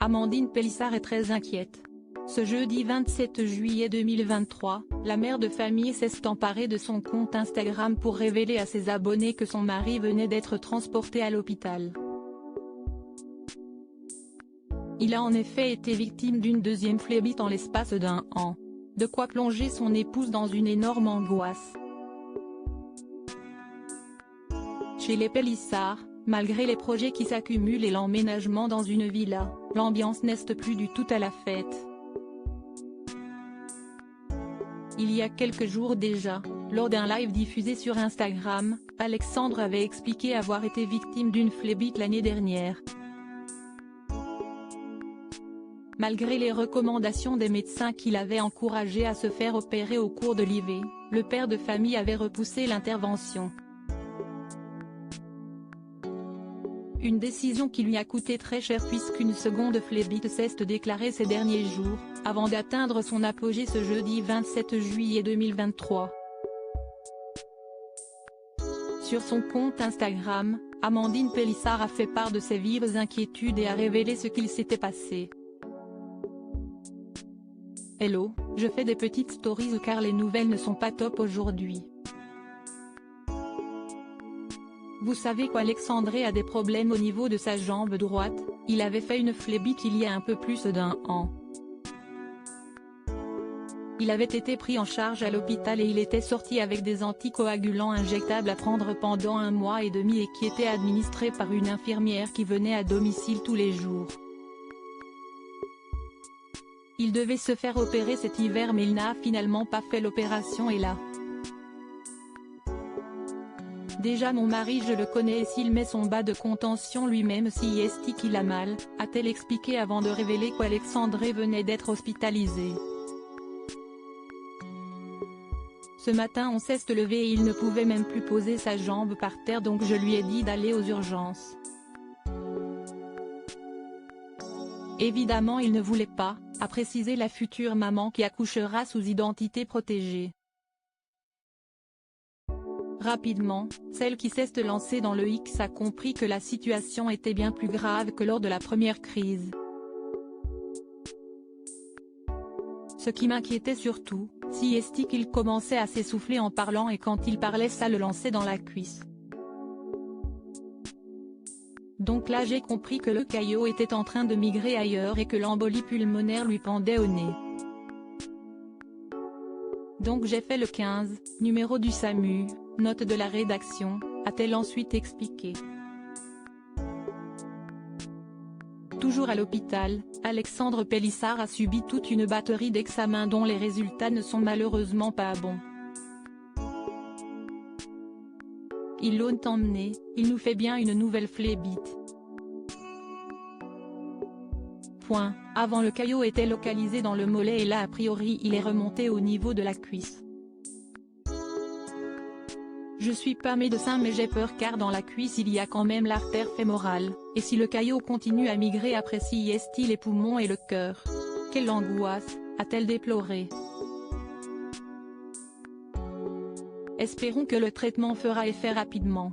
Amandine Pélissard est très inquiète. Ce jeudi 27 juillet 2023, la mère de famille s'est emparée de son compte Instagram pour révéler à ses abonnés que son mari venait d'être transporté à l'hôpital. Il a en effet été victime d'une deuxième phlébite en l'espace d'1 an. De quoi plonger son épouse dans une énorme angoisse. Chez les Pélissard, malgré les projets qui s'accumulent et l'emménagement dans une villa, l'ambiance n'est plus du tout à la fête. Il y a quelques jours déjà, lors d'un live diffusé sur Instagram, Alexandre avait expliqué avoir été victime d'une phlébite l'année dernière. Malgré les recommandations des médecins qui l'avaient encouragé à se faire opérer au cours de l'IV, le père de famille avait repoussé l'intervention. Une décision qui lui a coûté très cher puisqu'une seconde phlébite s'est déclarée ces derniers jours, avant d'atteindre son apogée ce jeudi 27 juillet 2023. Sur son compte Instagram, Amandine Pélissard a fait part de ses vives inquiétudes et a révélé ce qu'il s'était passé. Hello, je fais des petites stories car les nouvelles ne sont pas top aujourd'hui. Vous savez qu'Alexandre a des problèmes au niveau de sa jambe droite, il avait fait une phlébite il y a un peu plus d'1 an. Il avait été pris en charge à l'hôpital et il était sorti avec des anticoagulants injectables à prendre pendant 1 mois et demi et qui étaient administrés par une infirmière qui venait à domicile tous les jours. Il devait se faire opérer cet hiver mais il n'a finalement pas fait l'opération et là. Déjà mon mari je le connais et s'il met son bas de contention lui-même si est qu'il a mal, a-t-elle expliqué avant de révéler qu'Alexandre venait d'être hospitalisé. Ce matin on s'est levé et il ne pouvait même plus poser sa jambe par terre donc je lui ai dit d'aller aux urgences. Évidemment il ne voulait pas, a précisé la future maman qui accouchera sous identité protégée. Rapidement, celle qui s'est lancée dans le X a compris que la situation était bien plus grave que lors de la première crise. Ce qui m'inquiétait surtout, si est qu'il commençait à s'essouffler en parlant et quand il parlait ça le lançait dans la cuisse. Donc là j'ai compris que le caillot était en train de migrer ailleurs et que l'embolie pulmonaire lui pendait au nez. Donc j'ai fait le 15, numéro du SAMU, note de la rédaction, a-t-elle ensuite expliqué. Toujours à l'hôpital, Alexandre Pélissard a subi toute une batterie d'examens dont les résultats ne sont malheureusement pas bons. Ils l'ont emmené, il nous fait bien une nouvelle phlébite. Avant le caillot était localisé dans le mollet et là a priori il est remonté au niveau de la cuisse. Je suis pas médecin mais j'ai peur car dans la cuisse il y a quand même l'artère fémorale, et si le caillot continue à migrer après si est-il les poumons et le cœur. Quelle angoisse, a-t-elle déploré. Espérons que le traitement fera effet rapidement.